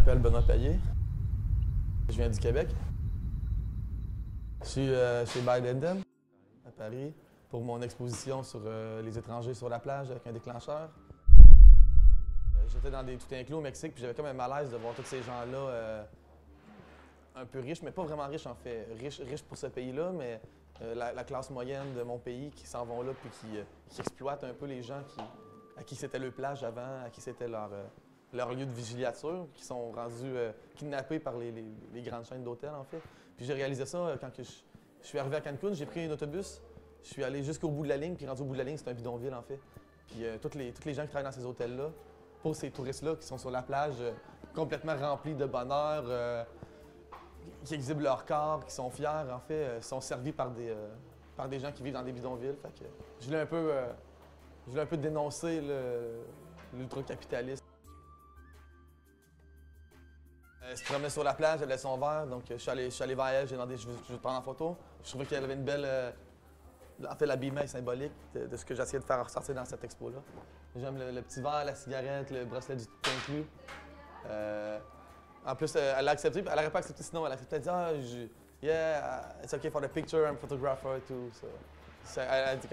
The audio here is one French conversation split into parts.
m'appelle Benoît Payet. Je viens du Québec. Je suis chez Bidenden, à Paris, pour mon exposition sur les étrangers sur la plage avec un déclencheur. J'étais dans des tout inclus au Mexique, puis j'avais comme un malaise de voir tous ces gens-là un peu riches, mais pas vraiment riches en fait. Riches pour ce pays-là, mais la classe moyenne de mon pays qui s'en vont là, puis qui exploitent un peu les gens à qui c'était leur plage avant, à qui c'était leur lieu de vigiliature, qui sont rendus kidnappés par les grandes chaînes d'hôtels, en fait. Puis j'ai réalisé ça quand je suis arrivé à Cancun, j'ai pris un autobus, je suis allé jusqu'au bout de la ligne, puis rendu au bout de la ligne, c'est un bidonville, en fait. Puis tous les gens qui travaillent dans ces hôtels-là, pour ces touristes-là qui sont sur la plage, complètement remplis de bonheur, qui exhibent leur corps, qui sont fiers, en fait, sont servis par des gens qui vivent dans des bidonvilles. Fait que je voulais un peu dénoncer l'ultra-capitalisme. Je se promenait sur la plage, elle avait son verre, donc je suis allé vers elle, j'ai demandé je veux te prendre en photo. Je trouvais qu'elle avait une belle. En fait, l'habillement est symbolique de ce que j'essayais de faire ressortir dans cette expo-là. J'aime le petit verre, la cigarette, le bracelet du tout inclus. En plus, elle a accepté, elle n'aurait pas accepté sinon, elle a accepté, elle a dit yeah, it's okay for the picture, I'm a photographer too. So, elle a dit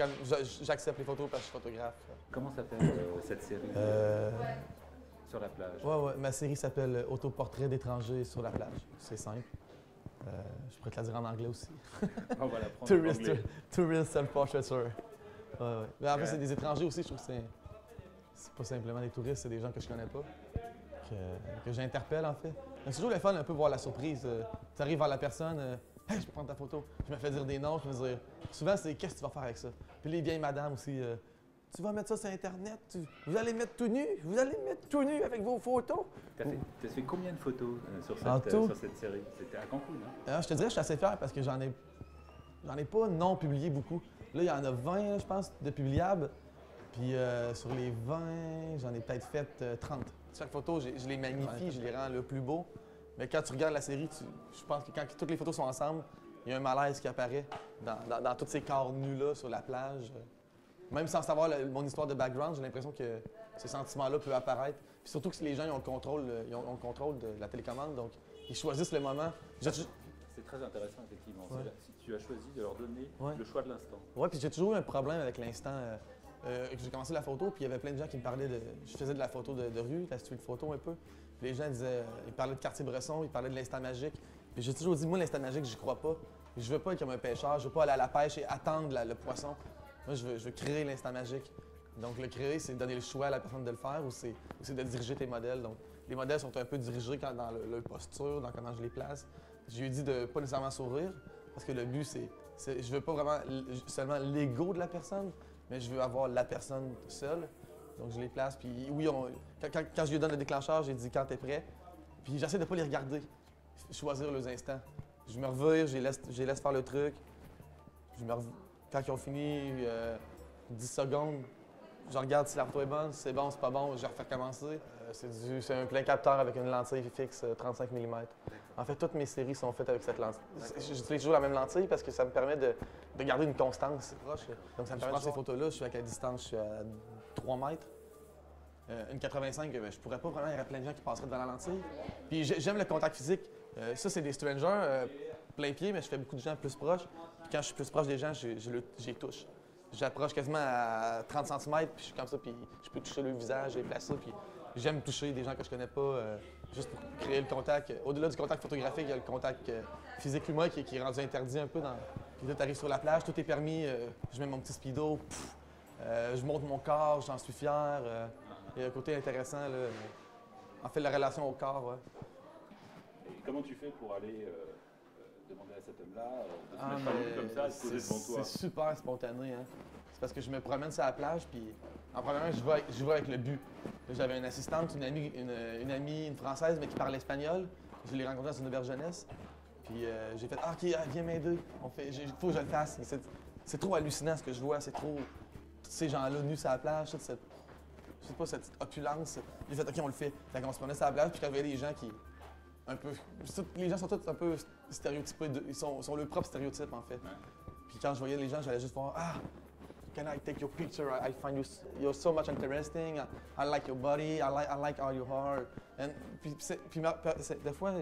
j'accepte les photos parce que je suis photographe. Comment s'appelle cette série sur la plage? Ouais, ma série s'appelle Autoportrait d'étrangers sur la plage. C'est simple. Je pourrais te la dire en anglais aussi. On va la prendre en anglais. Tourist Self-Portraiture. Ouais. Mais en fait, c'est des étrangers aussi, je trouve que c'est pas simplement des touristes, c'est des gens que je connais pas, que j'interpelle en fait. C'est toujours le fun un peu voir la surprise. Tu arrives vers la personne, hey, je peux prendre ta photo. Je me fais dire des noms, je me dire. Souvent, c'est qu'est-ce que tu vas faire avec ça? Puis les vieilles madames aussi. Tu vas mettre ça sur Internet, vous allez mettre tout nu avec vos photos. T'as fait combien de photos sur cette série? C'était à Cancun, hein? Je te dirais que je suis assez fier parce que j'en ai pas non publié beaucoup. Là, il y en a 20, je pense, de publiables. Puis sur les 20, j'en ai peut-être fait 30. Chaque photo, je les magnifie, je les rends le plus beau. Mais quand tu regardes la série, je pense que quand toutes les photos sont ensemble, il y a un malaise qui apparaît dans tous ces corps nus-là sur la plage. Même sans savoir mon histoire de background, j'ai l'impression que ce sentiment-là peut apparaître. Puis surtout que les gens ils ont le contrôle de la télécommande, donc ils choisissent le moment. C'est très intéressant, effectivement. Ouais. Si tu as choisi de leur donner le choix de l'instant. Oui, puis j'ai toujours eu un problème avec l'instant. J'ai commencé la photo, puis il y avait plein de gens qui me parlaient de. Je faisais de la photo de rue, la street photo un peu. Puis les gens disaient. Ils parlaient de Cartier-Bresson, ils parlaient de l'instant magique. Puis j'ai toujours dit, moi, l'instant magique, j'y crois pas. Je veux pas être comme un pêcheur, je veux pas aller à la pêche et attendre le poisson. Moi, je veux créer l'instant magique. Donc, le créer, c'est donner le choix à la personne de le faire ou c'est de diriger tes modèles. Donc, les modèles sont un peu dirigés dans leur posture, dans comment je les place. Je lui ai dit de pas nécessairement sourire, parce que le but, je veux pas vraiment seulement l'ego de la personne, mais je veux avoir la personne seule. Donc, je les place. Puis, oui, quand je lui donne le déclencheur, j'ai dit quand t'es prêt. Puis, j'essaie de pas les regarder, choisir leurs instants. Je me revire, je les laisse faire le truc. Quand ils ont fini 10 secondes, je regarde si la photo est bonne, si c'est bon, c'est pas bon, je refais commencer. C'est un plein capteur avec une lentille fixe 35 mm. En fait, toutes mes séries sont faites avec cette lentille. J'utilise toujours la même lentille parce que ça me permet de garder une constance. Donc ça me permet de prendre ces photos-là, je suis à quelle distance? Je suis à 3 mètres. Une 85, je pourrais pas vraiment, il y aurait plein de gens qui passeraient devant la lentille. Puis j'aime le contact physique. Ça, c'est des strangers, plein pied, mais je fais beaucoup de gens plus proches. Puis quand je suis plus proche des gens, j'y touche. J'approche quasiment à 30 cm, puis je suis comme ça, puis je peux toucher le visage, les placer, puis j'aime toucher des gens que je connais pas, juste pour créer le contact. Au-delà du contact photographique, il y a le contact physique humain qui est rendu interdit un peu. Puis là, tu arrives sur la plage, tout est permis, je mets mon petit speedo, je montre mon corps, j'en suis fier. Il y a un côté intéressant, là. En fait, la relation au corps, ouais. Et comment tu fais pour aller demander à cet homme-là de se mettre à nu comme ça, de se poser devant toi? C'est super spontané, hein. C'est parce que je me promène sur la plage, puis en premièrement, je vais avec le but. J'avais une assistante, une amie, une Française, mais qui parle espagnol. Je l'ai rencontrée dans une auberge jeunesse. Puis j'ai fait « Ah, OK, viens m'aider. Il faut que je le fasse. » C'est trop hallucinant ce que je vois. C'est trop... Tous ces gens-là nus sur la plage, toute cette... Je sais pas, cette opulence. J'ai fait « OK, on le fait. » Fait qu'on se promenait sur la plage, puis quand il y avait des gens qui... Les gens sont tous un peu stéréotypés. Ils sont leur propre stéréotype, en fait. Ouais. Puis quand je voyais les gens, j'allais juste voir « Ah! » can I take your picture? I find you're so much interesting. I like your body. I like how you are. Des fois,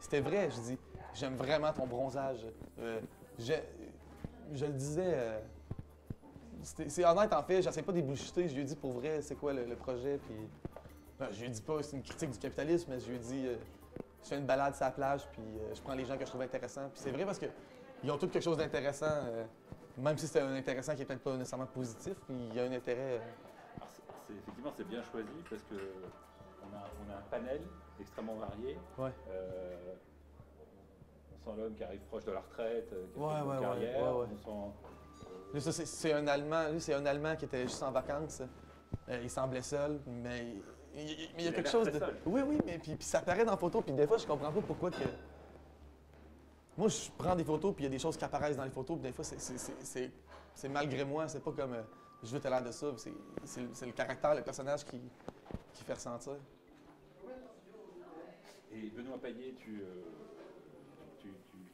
c'était vrai. Je dis, j'aime vraiment ton bronzage. Je le disais, c'est honnête en fait, j'essaie pas de bullshiter, je lui ai dit pour vrai c'est quoi le projet, puis je lui ai dit pas c'est une critique du capitalisme, mais je lui ai dit je fais une balade sur la plage, puis je prends les gens que je trouve intéressants, puis c'est vrai parce qu'ils ont tous quelque chose d'intéressant, même si c'est un intéressant qui est peut-être pas nécessairement positif, puis il y a un intérêt. Effectivement c'est bien choisi parce que on a un panel extrêmement varié. Ouais. On sent l'homme qui arrive proche de la retraite, qui a fait une carrière. On sent, c'est un Allemand qui était juste en vacances. Il semblait seul, mais il y a quelque chose de. Seul. Oui, mais puis ça apparaît dans la photo, puis des fois je comprends pas pourquoi que. Moi je prends des photos, puis il y a des choses qui apparaissent dans les photos, puis des fois c'est malgré moi, c'est pas comme je veux te l'air de ça, c'est le caractère, le personnage qui fait ressentir. Et Benoît Payet,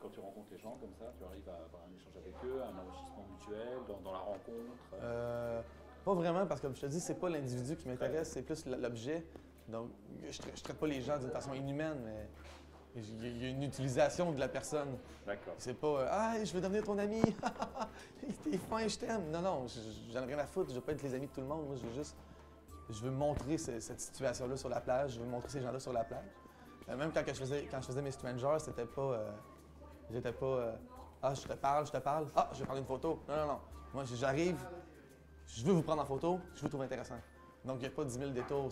quand tu rencontres les gens comme ça, tu arrives à avoir un échange avec eux, un enrichissement mutuel dans la rencontre? Pas vraiment, parce que comme je te dis, c'est pas l'individu qui m'intéresse, c'est plus l'objet. Donc, je traite pas les gens d'une façon inhumaine, mais il y a une utilisation de la personne. D'accord. C'est pas ah, je veux devenir ton ami, t'es fin, je t'aime. Non, j'en ai rien à foutre, je veux pas être les amis de tout le monde. Moi, je veux montrer cette situation-là sur la plage, je veux montrer ces gens-là sur la plage. Même quand je faisais mes strangers, c'était pas. J'étais pas ah, je te parle, ah, je vais prendre une photo. Non. Moi, j'arrive, je veux vous prendre en photo, je vous trouve intéressant. Donc, il n'y a pas 10 000 détours,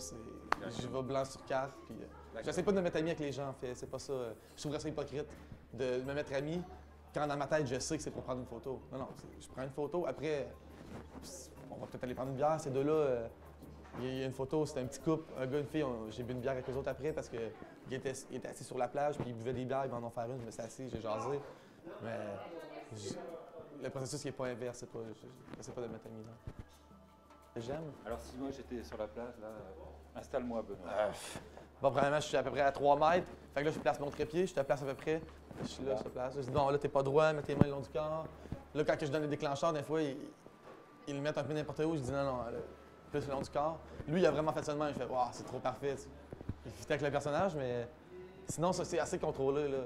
je vais blanc sur carte. Puis, j'essaie pas de me mettre ami avec les gens, en fait, c'est pas ça. Je trouverais ça hypocrite de me mettre ami quand dans ma tête, je sais que c'est pour prendre une photo. Non, je prends une photo, après, on va peut-être aller prendre une bière, ces deux-là. Il y a une photo, c'était un petit couple, un gars et une fille, j'ai bu une bière avec eux autres après parce qu'ils étaient assis sur la plage, puis ils buvaient des bières, ils vont en faire une, je me suis assis, j'ai jasé. Mais le processus n'est pas inverse, j'essaie pas de mettre ami là. J'aime. Alors si moi j'étais sur la plage, là, installe-moi Benoît. Bon, premièrement, je suis à peu près à 3 mètres, fait que là je place mon trépied, je te place à peu près, je suis là sur la place. Je dis non, là t'es pas droit, mets tes mains le long du corps. Là quand je donne les déclencheurs, des fois, ils le mettent un peu n'importe où, je dis non, là, plus le long du corps. Lui, il a vraiment fait ça de même. Il fait wow, c'est trop parfait. Il fit avec le personnage, mais sinon, ça, c'est assez contrôlé. Là.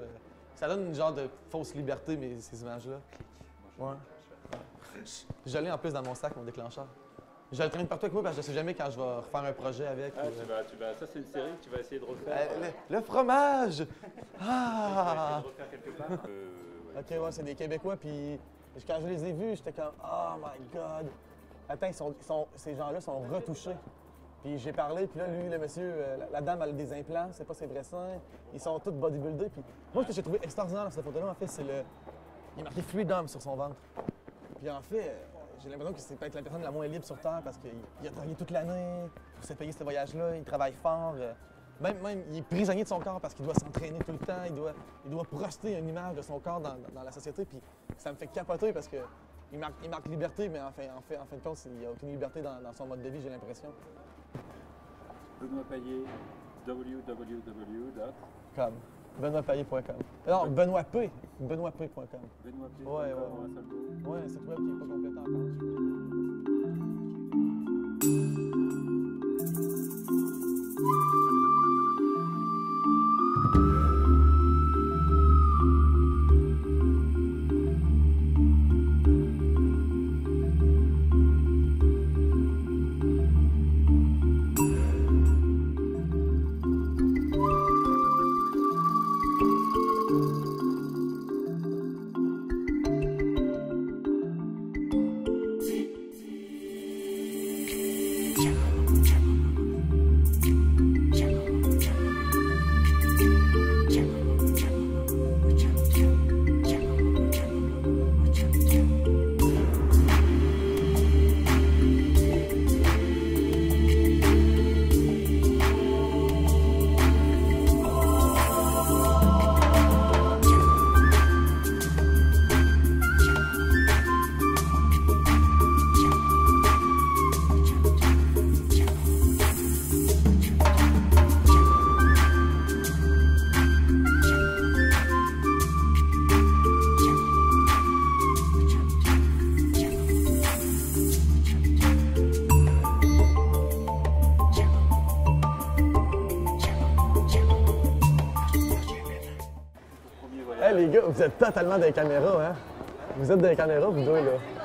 Ça donne une genre de fausse liberté, mais ces images-là. Ouais. Je l'ai en plus dans mon sac, mon déclencheur. Je le traîne partout avec moi parce que je sais jamais quand je vais refaire un projet avec. Ça, c'est une série que tu vas essayer de refaire. Le fromage! Ah! Tu vas essayer de refaire quelque part. OK, ouais, c'est des Québécois, puis quand je les ai vus, j'étais comme oh my God! Attends, ces gens-là sont retouchés. Puis j'ai parlé, puis là, lui, le monsieur, la dame, elle a des implants, c'est pas ses vrais seins. Ils sont tous bodybuildés. Puis moi, ce que j'ai trouvé extraordinaire dans cette photo-là, en fait, c'est il est marqué Freedom sur son ventre. Puis en fait, j'ai l'impression que c'est peut-être la personne la moins libre sur Terre parce qu'il a travaillé toute l'année pour se payer ce voyage-là, il travaille fort. Même, il est prisonnier de son corps parce qu'il doit s'entraîner tout le temps, il doit projeter une image de son corps dans la société. Puis ça me fait capoter parce que il marque liberté, mais en fin de compte, il n'y a aucune liberté dans son mode de vie, j'ai l'impression. Benoît Payet, Comme BenoîtPayet.com. Non, BenoîtP. BenoîtP.com. BenoîtP.com, Ouais. un seul mot. Ouais, c'est web qui n'est pas complété encore. Vous êtes totalement des caméras, hein? Vous êtes des caméras, vous deux, là.